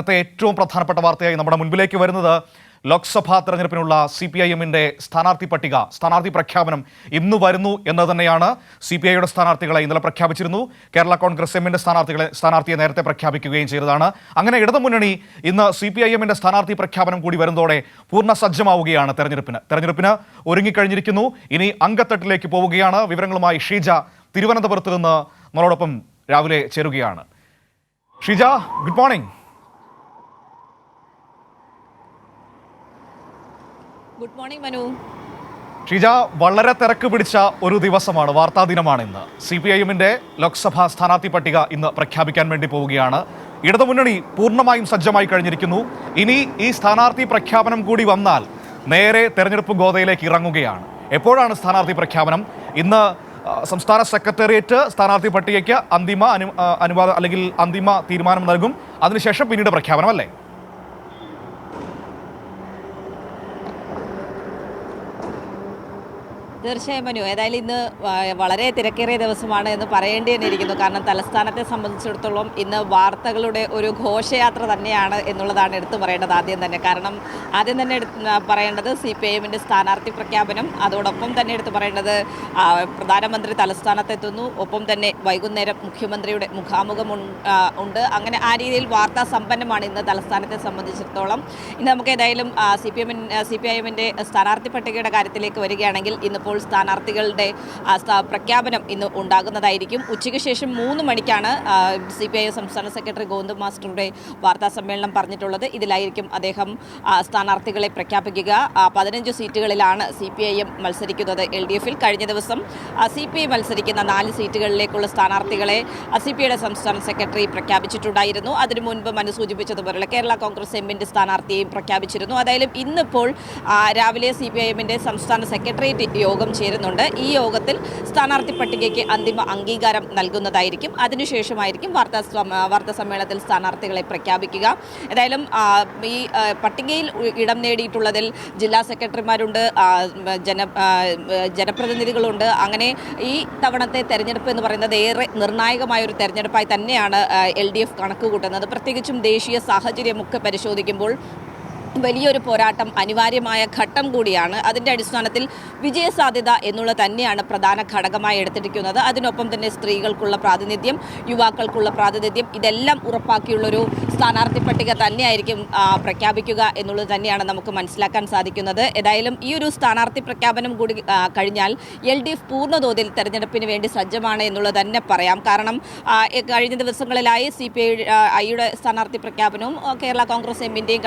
ഏറ്റവും പ്രധാനപ്പെട്ട വാർത്തയായി നമ്മുടെ മുൻപിലേക്ക് വരുന്നത് ലോക്സഭാ തെരഞ്ഞെടുപ്പിനുള്ള CPIM-ന്റെ സ്ഥാനാർത്ഥി പ്രഖ്യാപനം ഇന്ന് വരുന്നു എന്ന് തന്നെയാണ്. CPI-യുടെ സ്ഥാനാർത്ഥികളെ ഇന്നലെ പ്രഖ്യാപിച്ചിരുന്നു. കേരള കോൺഗ്രസ് എമ്മിന്റെ സ്ഥാനാർത്ഥിയെ നേരത്തെ പ്രഖ്യാപിക്കുകയും ചെയ്തതാണ്. അങ്ങനെ ഇടതുമുന്നണി ഇന്ന് CPIM-ന്റെ സ്ഥാനാർത്ഥി പ്രഖ്യാപനം കൂടി വരുന്നതോടെ പൂർണ്ണ സജ്ജമാവുകയാണ് തെരഞ്ഞെടുപ്പിന് ഒരുങ്ങിക്കഴിഞ്ഞിരിക്കുന്നു. ഇനി അങ്കത്തട്ടിലേക്ക് പോവുകയാണ്. വിവരങ്ങളുമായി ഷീജ തിരുവനന്തപുരത്ത് നിന്ന് നമ്മളോടൊപ്പം രാവിലെ ചേരുകയാണ്. Sheeja, good morning. Good morning Manu. Sheeja, വളരെ തിരക്ക് പിടിച്ച ഒരു ദിവസമാണ്, വാർത്താ ദിനമാണ് ഇന്ന്. CPIM-ന്റെ ലോക്സഭാ സ്ഥാനാർത്ഥി പട്ടിക ഇന്ന് പ്രഖ്യാപിക്കാൻ വേണ്ടി പോവുകയാണ്. ഇടതുമുന്നണി പൂർണ്ണമായും സജ്ജമായി കഴിഞ്ഞിരിക്കുന്നു. ഇനി ഈ സ്ഥാനാർത്ഥി പ്രഖ്യാപനം കൂടി വന്നാൽ നേരെ തെരഞ്ഞെടുപ്പ് ഗോതയിലേക്ക് ഇറങ്ങുകയാണ്. എപ്പോഴാണ് സ്ഥാനാർത്ഥി പ്രഖ്യാപനം? ഇന്ന് സംസ്ഥാന സെക്രട്ടേറിയറ്റ് സ്ഥാനാർത്ഥി പട്ടികയ്ക്ക് അന്തിമ അനുവാദം അല്ലെങ്കിൽ അന്തിമ തീരുമാനം നൽകും. അതിനുശേഷം പിന്നീട് പ്രഖ്യാപനം, അല്ലേ? തീർച്ചയായും മനു, ഏതായാലും ഇന്ന് വളരെ തിരക്കേറിയ ദിവസമാണ് എന്ന് പറയേണ്ടി തന്നെ ഇരിക്കുന്നു. കാരണം തലസ്ഥാനത്തെ സംബന്ധിച്ചിടത്തോളം ഇന്ന് വാർത്തകളുടെ ഒരു ഘോഷയാത്ര തന്നെയാണ് എന്നുള്ളതാണ് എടുത്തു പറയേണ്ടത്. ആദ്യം തന്നെ പറയേണ്ടത് CPIM-ന്റെ സ്ഥാനാർത്ഥി പ്രഖ്യാപനം. അതോടൊപ്പം തന്നെ എടുത്തു പറയേണ്ടത് പ്രധാനമന്ത്രി തലസ്ഥാനത്തെത്തുന്നു. ഒപ്പം തന്നെ വൈകുന്നേരം മുഖ്യമന്ത്രിയുടെ മുഖാമുഖം ഉണ്ട്. അങ്ങനെ ആ രീതിയിൽ വാർത്താ സമ്പന്നമാണ് ഇന്ന് തലസ്ഥാനത്തെ സംബന്ധിച്ചിടത്തോളം. ഇന്ന് നമുക്ക് ഏതായാലും CPIM-ന്റെ സ്ഥാനാർത്ഥി പട്ടികയുടെ കാര്യത്തിലേക്ക് വരികയാണെങ്കിൽ ഇന്നിപ്പോൾ സ്ഥാനാർത്ഥികളുടെ പ്രഖ്യാപനം ഇന്ന് ഉണ്ടാകുന്നതായിരിക്കും. ഉച്ചയ്ക്ക് ശേഷം 3 മണിക്കാണ് CPIM സംസ്ഥാന സെക്രട്ടറി ഗോവിന്ദ മാസ്റ്ററുടെ വാർത്താ സമ്മേളനം പറഞ്ഞിട്ടുള്ളത്. ഇതിലായിരിക്കും അദ്ദേഹം സ്ഥാനാർത്ഥികളെ പ്രഖ്യാപിക്കുക. 15 സീറ്റുകളിലാണ് CPIM മത്സരിക്കുന്നത്. LDF-ൽ കഴിഞ്ഞ ദിവസം CPI മത്സരിക്കുന്ന 4 സീറ്റുകളിലേക്കുള്ള സ്ഥാനാർത്ഥികളെ CPIയുടെ സംസ്ഥാന സെക്രട്ടറി പ്രഖ്യാപിച്ചിട്ടുണ്ടായിരുന്നു. അതിനു മുൻപ് മനു സൂചിപ്പിച്ചതുപോലെ കേരള കോൺഗ്രസ് എമ്മിൻ്റെ സ്ഥാനാർത്ഥിയെയും പ്രഖ്യാപിച്ചിരുന്നു. അതായാലും ഇന്നിപ്പോൾ രാവിലെ CPIM-ന്റെ സംസ്ഥാന സെക്രട്ടേറിയറ്റ് യോഗം ചേരുന്നുണ്ട്. ഈ യോഗത്തിൽ സ്ഥാനാർത്ഥി പട്ടികയ്ക്ക് അന്തിമ അംഗീകാരം നൽകുന്നതായിരിക്കും. അതിനുശേഷമായിരിക്കും വാർത്താ സമ്മേളനത്തിൽ സ്ഥാനാർത്ഥികളെ പ്രഖ്യാപിക്കുക. ഏതായാലും ഈ പട്ടികയിൽ ഇടം നേടിയിട്ടുള്ളതിൽ ജില്ലാ സെക്രട്ടറിമാരുണ്ട്, ജനപ്രതിനിധികളുണ്ട്. അങ്ങനെ ഈ തവണത്തെ തെരഞ്ഞെടുപ്പ് എന്ന് പറയുന്നത് ഏറെ നിർണായകമായ ഒരു തെരഞ്ഞെടുപ്പായി തന്നെയാണ് LDF കണക്കുകൂട്ടുന്നത്. പ്രത്യേകിച്ചും ദേശീയ സാഹചര്യമൊക്കെ പരിശോധിക്കുമ്പോൾ വലിയൊരു പോരാട്ടം അനിവാര്യമായ ഘട്ടം കൂടിയാണ്. അതിൻ്റെ അടിസ്ഥാനത്തിൽ വിജയസാധ്യത എന്നുള്ളത് തന്നെയാണ് പ്രധാന ഘടകമായി എടുത്തിരിക്കുന്നത്. അതിനൊപ്പം തന്നെ സ്ത്രീകൾക്കുള്ള പ്രാതിനിധ്യം, യുവാക്കൾക്കുള്ള പ്രാതിനിധ്യം, ഇതെല്ലാം ഉറപ്പാക്കിയുള്ളൊരു സ്ഥാനാർത്ഥി പട്ടിക തന്നെയായിരിക്കും പ്രഖ്യാപിക്കുക എന്നുള്ളത് തന്നെയാണ് നമുക്ക് മനസ്സിലാക്കാൻ സാധിക്കുന്നത്. ഏതായാലും ഈ ഒരു സ്ഥാനാർത്ഥി പ്രഖ്യാപനം കൂടി കഴിഞ്ഞാൽ LDF പൂർണ്ണതോതിൽ തെരഞ്ഞെടുപ്പിന് വേണ്ടി സജ്ജമാണ് എന്നുള്ളത് തന്നെ പറയാം. കാരണം കഴിഞ്ഞ ദിവസങ്ങളിലായി CPIയുടെ സ്ഥാനാർത്ഥി പ്രഖ്യാപനവും കേരള കോൺഗ്രസ് എമ്മിൻ്റെയും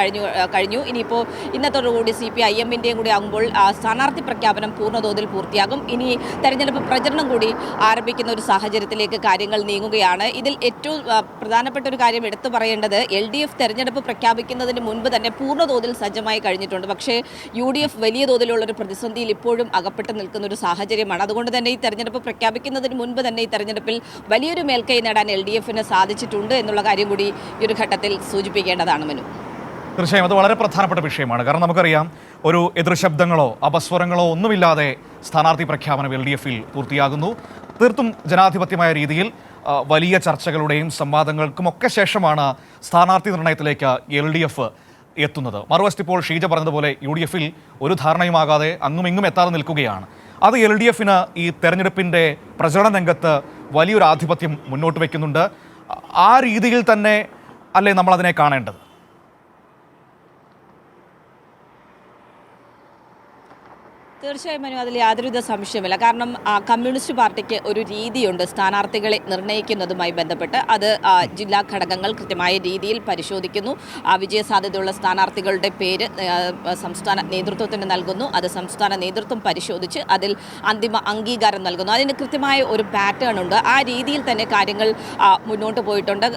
കഴിഞ്ഞു. ഇനിയിപ്പോൾ ഇന്നത്തോടുകൂടി CPIM-ൻ്റെയും കൂടി ആകുമ്പോൾ സ്ഥാനാർത്ഥി പ്രഖ്യാപനം പൂർണ്ണതോതിൽ പൂർത്തിയാകും. ഇനി തെരഞ്ഞെടുപ്പ് പ്രചരണം കൂടി ആരംഭിക്കുന്ന ഒരു സാഹചര്യത്തിലേക്ക് കാര്യങ്ങൾ നീങ്ങുകയാണ്. ഇതിൽ ഏറ്റവും പ്രധാനപ്പെട്ട ഒരു കാര്യം എടുത്തു പറയേണ്ടത് LDF തെരഞ്ഞെടുപ്പ് പ്രഖ്യാപിക്കുന്നതിന് മുൻപ് തന്നെ പൂർണ്ണതോതിൽ സജ്ജമായി കഴിഞ്ഞിട്ടുണ്ട്. പക്ഷേ UDF വലിയ തോതിലുള്ളൊരു പ്രതിസന്ധിയിൽ ഇപ്പോഴും അകപ്പെട്ട് നിൽക്കുന്ന ഒരു സാഹചര്യമാണ്. അതുകൊണ്ട് തന്നെ ഈ തെരഞ്ഞെടുപ്പ് പ്രഖ്യാപിക്കുന്നതിന് മുൻപ് തന്നെ ഈ തെരഞ്ഞെടുപ്പിൽ വലിയൊരു മേൽക്കൈ നേടാൻ LDF-ന് സാധിച്ചിട്ടുണ്ട് എന്നുള്ള കാര്യം കൂടി ഈ ഒരു ഘട്ടത്തിൽ സൂചിപ്പിക്കേണ്ടതാണ് മനു. തീർച്ചയായും അത് വളരെ പ്രധാനപ്പെട്ട വിഷയമാണ്. കാരണം നമുക്കറിയാം, ഒരു എതിർശബ്ദങ്ങളോ അപസ്വരങ്ങളോ ഒന്നുമില്ലാതെ സ്ഥാനാർത്ഥി പ്രഖ്യാപനം LDF-ൽ പൂർത്തിയാകുന്നു. തീർത്തും ജനാധിപത്യമായ രീതിയിൽ വലിയ ചർച്ചകളുടെയും സംവാദങ്ങൾക്കും ഒക്കെ ശേഷമാണ് സ്ഥാനാർത്ഥി നിർണയത്തിലേക്ക് LDF എത്തുന്നത്. മറുവശത്ത് ഇപ്പോൾ ഷീജ പറഞ്ഞതുപോലെ UDF-ൽ ഒരു ധാരണയുമാകാതെ അങ്ങും എത്താതെ നിൽക്കുകയാണ്. അത് LDF-ന് ഈ തെരഞ്ഞെടുപ്പിൻ്റെ പ്രചരണ രംഗത്ത് വലിയൊരു ആധിപത്യം മുന്നോട്ട് വയ്ക്കുന്നുണ്ട്. ആ രീതിയിൽ തന്നെ അല്ലേ നമ്മളതിനെ കാണേണ്ടത്? തീർച്ചയായും മനു, അതിൽ യാതൊരുവിധ സംശയമില്ല. കാരണം കമ്മ്യൂണിസ്റ്റ് പാർട്ടിക്ക് ഒരു രീതിയുണ്ട് സ്ഥാനാർത്ഥികളെ നിർണ്ണയിക്കുന്നതുമായി ബന്ധപ്പെട്ട്. അത് ജില്ലാ ഘടകങ്ങൾ കൃത്യമായ രീതിയിൽ പരിശോധിക്കുന്നു. വിജയസാധ്യതയുള്ള സ്ഥാനാർത്ഥികളുടെ പേര് സംസ്ഥാന നേതൃത്വത്തിന് നൽകുന്നു. അത് സംസ്ഥാന നേതൃത്വം പരിശോധിച്ച് അതിൽ അന്തിമ അംഗീകാരം നൽകുന്നു. അതിന് കൃത്യമായ ഒരു പാറ്റേൺ ഉണ്ട്. ആ രീതിയിൽ തന്നെ കാര്യങ്ങൾ മുന്നോട്ട് പോയിട്ടുണ്ട്.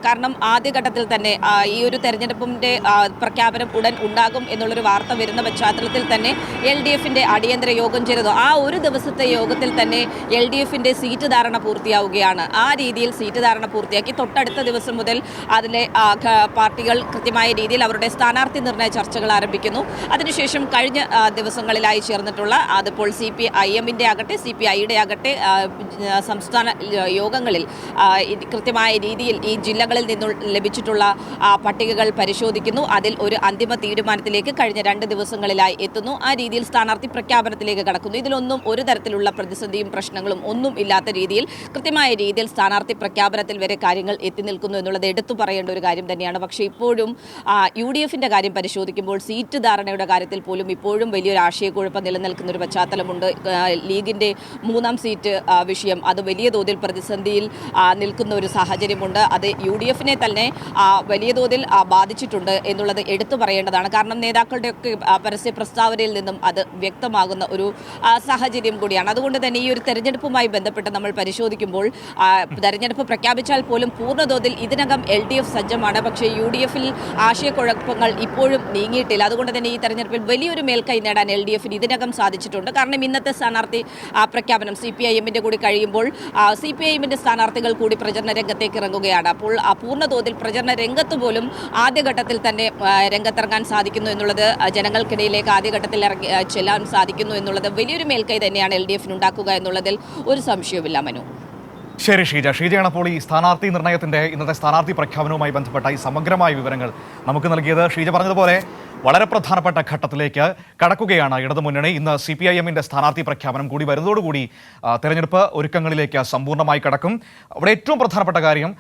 കാരണം ആദ്യഘട്ടത്തിൽ തന്നെ ഈ ഒരു തെരഞ്ഞെടുപ്പിൻ്റെ പ്രഖ്യാപനം ഉടൻ ഉണ്ടാകും എന്നുള്ളൊരു വാർത്ത വരുന്ന പശ്ചാത്തലത്തിൽ തന്നെ LDF-ന്റെ അടിയന്തര യോഗം ചേരുന്നു. ആ ഒരു ദിവസത്തെ യോഗത്തിൽ തന്നെ LDFന്റെ സീറ്റ് ധാരണ പൂർത്തിയാവുകയാണ്. ആ രീതിയിൽ സീറ്റ് ധാരണ പൂർത്തിയാക്കി തൊട്ടടുത്ത ദിവസം മുതൽ അതിലെ പാർട്ടികൾ കൃത്യമായ രീതിയിൽ അവരുടെ സ്ഥാനാർത്ഥി നിർണയ ചർച്ചകൾ ആരംഭിക്കുന്നു. അതിനുശേഷം കഴിഞ്ഞ ദിവസങ്ങളിലായി ചേർന്നിട്ടുള്ള അതിപ്പോൾ CPIMന്റെ ആകട്ടെ CPIയുടെ ആകട്ടെ സംസ്ഥാന യോഗങ്ങളിൽ കൃത്യമായ രീതിയിൽ ഈ ജില്ലകളിൽ നിന്നും ലഭിച്ചിട്ടുള്ള പട്ടികകൾ പരിശോധിക്കുന്നു. അതിൽ ഒരു അന്തിമ തീരുമാനത്തിലേക്ക് കഴിഞ്ഞ 2 ദിവസങ്ങളിലായി എത്തുന്നു. ആ രീതിയിൽ സ്ഥാനാർത്ഥി പ്രഖ്യാപനത്തിലേക്ക് കടക്കുന്നു. ഇതിലൊന്നും ഒരു തരത്തിലുള്ള പ്രതിസന്ധിയും പ്രശ്നങ്ങളും ഒന്നും ഇല്ലാത്ത രീതിയിൽ കൃത്യമായ രീതിയിൽ സ്ഥാനാർത്ഥി പ്രഖ്യാപനത്തിൽ വരെ കാര്യങ്ങൾ എത്തി നിൽക്കുന്നു എന്നുള്ളത് എടുത്തു പറയേണ്ട ഒരു കാര്യം തന്നെയാണ്. പക്ഷേ ഇപ്പോഴും UDFന്റെ കാര്യം പരിശോധിക്കുമ്പോൾ സീറ്റ് ധാരണയുടെ കാര്യത്തിൽ പോലും ഇപ്പോഴും വലിയൊരു ആശയക്കുഴപ്പം നിലനിൽക്കുന്ന ഒരു പശ്ചാത്തലമുണ്ട്. ലീഗിന്റെ 3ാം സീറ്റ് വിഷയം അത് വലിയ തോതിൽ പ്രതിസന്ധിയിൽ നിൽക്കുന്ന ഒരു സാഹചര്യമുണ്ട്. അത് UDFനെ തന്നെ വലിയ തോതിൽ ബാധിച്ചിട്ടുണ്ട് എന്നുള്ളത് എടുത്തു പറയേണ്ടതാണ്. കാരണം നേതാക്കളുടെയൊക്കെ പരസ്യ പ്രസ്താവനയിൽ നിന്നും അത് വ്യക്തമാകുന്ന ഒരു സാഹചര്യം കൂടിയാണ്. അതുകൊണ്ട് തന്നെ ഈ ഒരു തെരഞ്ഞെടുപ്പുമായി ബന്ധപ്പെട്ട് നമ്മൾ പരിശോധിക്കുമ്പോൾ തെരഞ്ഞെടുപ്പ് പ്രഖ്യാപിച്ചാൽ പോലും പൂർണ്ണതോതിൽ ഇതിനകം LDF സജ്ജമാണ്. പക്ഷേ UDFൽ ആശയക്കുഴപ്പങ്ങൾ ഇപ്പോഴും നീങ്ങിയിട്ടില്ല. അതുകൊണ്ട് തന്നെ ഈ തെരഞ്ഞെടുപ്പിൽ വലിയൊരു മേൽക്കൈ നേടാൻ LDFന് ഇതിനകം സാധിച്ചിട്ടുണ്ട്. കാരണം ഇന്നത്തെ സ്ഥാനാർത്ഥി പ്രഖ്യാപനം CPIMന്റെ കൂടി കഴിയുമ്പോൾ CPIMന്റെ സ്ഥാനാർത്ഥികൾ കൂടി പ്രചരണ രംഗത്തേക്ക് ഇറങ്ങുകയാണ്. അപ്പോൾ പൂർണ്ണതോതിൽ പ്രചരണ രംഗത്ത് പോലും ആദ്യഘട്ടത്തിൽ തന്നെ രംഗത്തിറങ്ങാൻ സാധിക്കുന്നു എന്നുള്ളത്, ജനങ്ങൾക്കിടയിലേക്ക് ആദ്യഘട്ടത്തിൽ ചെല്ലാൻ സാധിക്കുന്നു എന്നുള്ളത് വലിയൊരു മേൽക്കൈ തന്നെയാണ് LDFന് ഉണ്ടാക്കുക എന്നുള്ളതിൽ ഒരു സംശയവുമില്ല. മനു. ശരി ഷീജയാണ് അപ്പോൾ ഈ സ്ഥാനാർത്ഥി നിർണയത്തിൻ്റെ ഇന്നത്തെ സ്ഥാനാർത്ഥി പ്രഖ്യാപനവുമായി ബന്ധപ്പെട്ട ഈ സമഗ്രമായ വിവരങ്ങൾ നമുക്ക് നൽകിയത്. ഷീജ പറഞ്ഞതുപോലെ വളരെ പ്രധാനപ്പെട്ട ഘട്ടത്തിലേക്ക് കടക്കുകയാണ് ഇടതുമുന്നണി. ഇന്ന് CPIMന്റെ സ്ഥാനാർത്ഥി പ്രഖ്യാപനം കൂടി വരുന്നതോടുകൂടി തെരഞ്ഞെടുപ്പ് ഒരുക്കങ്ങളിലേക്ക് സമ്പൂർണ്ണമായി കടക്കും. അവിടെ ഏറ്റവും പ്രധാനപ്പെട്ട കാര്യം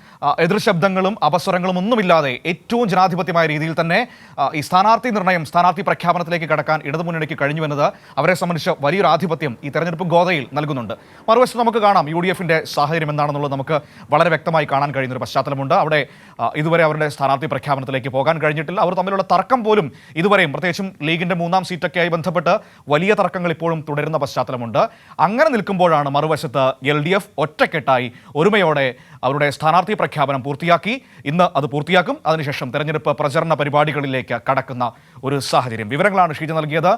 എതിർശബ്ദങ്ങളും അപസ്വരങ്ങളും ഒന്നുമില്ലാതെ ഏറ്റവും ജനാധിപത്യമായ രീതിയിൽ തന്നെ ഈ സ്ഥാനാർത്ഥി നിർണയം, സ്ഥാനാർത്ഥി പ്രഖ്യാപനത്തിലേക്ക് കടക്കാൻ ഇടതുമുന്നണിക്ക് കഴിഞ്ഞുവെന്നത് അവരെ സംബന്ധിച്ച് വലിയൊരു ആധിപത്യം ഈ തെരഞ്ഞെടുപ്പ് ഗോതയിൽ നൽകുന്നുണ്ട്. മറുവശത്ത് നമുക്ക് കാണാം UDFന്റെ സാഹചര്യം എന്താണെന്നുള്ളത് നമുക്ക് വളരെ വ്യക്തമായി കാണാൻ കഴിയുന്നൊരു പശ്ചാത്തലമുണ്ട്. അവിടെ ഇതുവരെ അവരുടെ സ്ഥാനാർത്ഥി പ്രഖ്യാപനത്തിലേക്ക് പോകാൻ കഴിഞ്ഞിട്ടില്ല. അവർ തമ്മിലുള്ള തർക്കം പോലും ഇതുവരെയും, പ്രത്യേകിച്ചും ലീഗിന്റെ 3ാം സീറ്റൊക്കെയായി ബന്ധപ്പെട്ട് വലിയ തർക്കങ്ങൾ ഇപ്പോഴും തുടരുന്ന പശ്ചാത്തലമുണ്ട്. അങ്ങനെ നിൽക്കുമ്പോഴാണ് മറുവശത്ത് LDF ഒറ്റക്കെട്ടായി ഒരുമയോടെ അവരുടെ സ്ഥാനാർത്ഥി പ്രഖ്യാപനം പൂർത്തിയാക്കി. ഇന്ന് അത് പൂർത്തിയാക്കും. അതിനുശേഷം തെരഞ്ഞെടുപ്പ് പ്രചരണ പരിപാടികളിലേക്ക് കടക്കുന്ന ഒരു സാഹചര്യം. വിവരങ്ങളാണ് ഷീജ നൽകിയത്.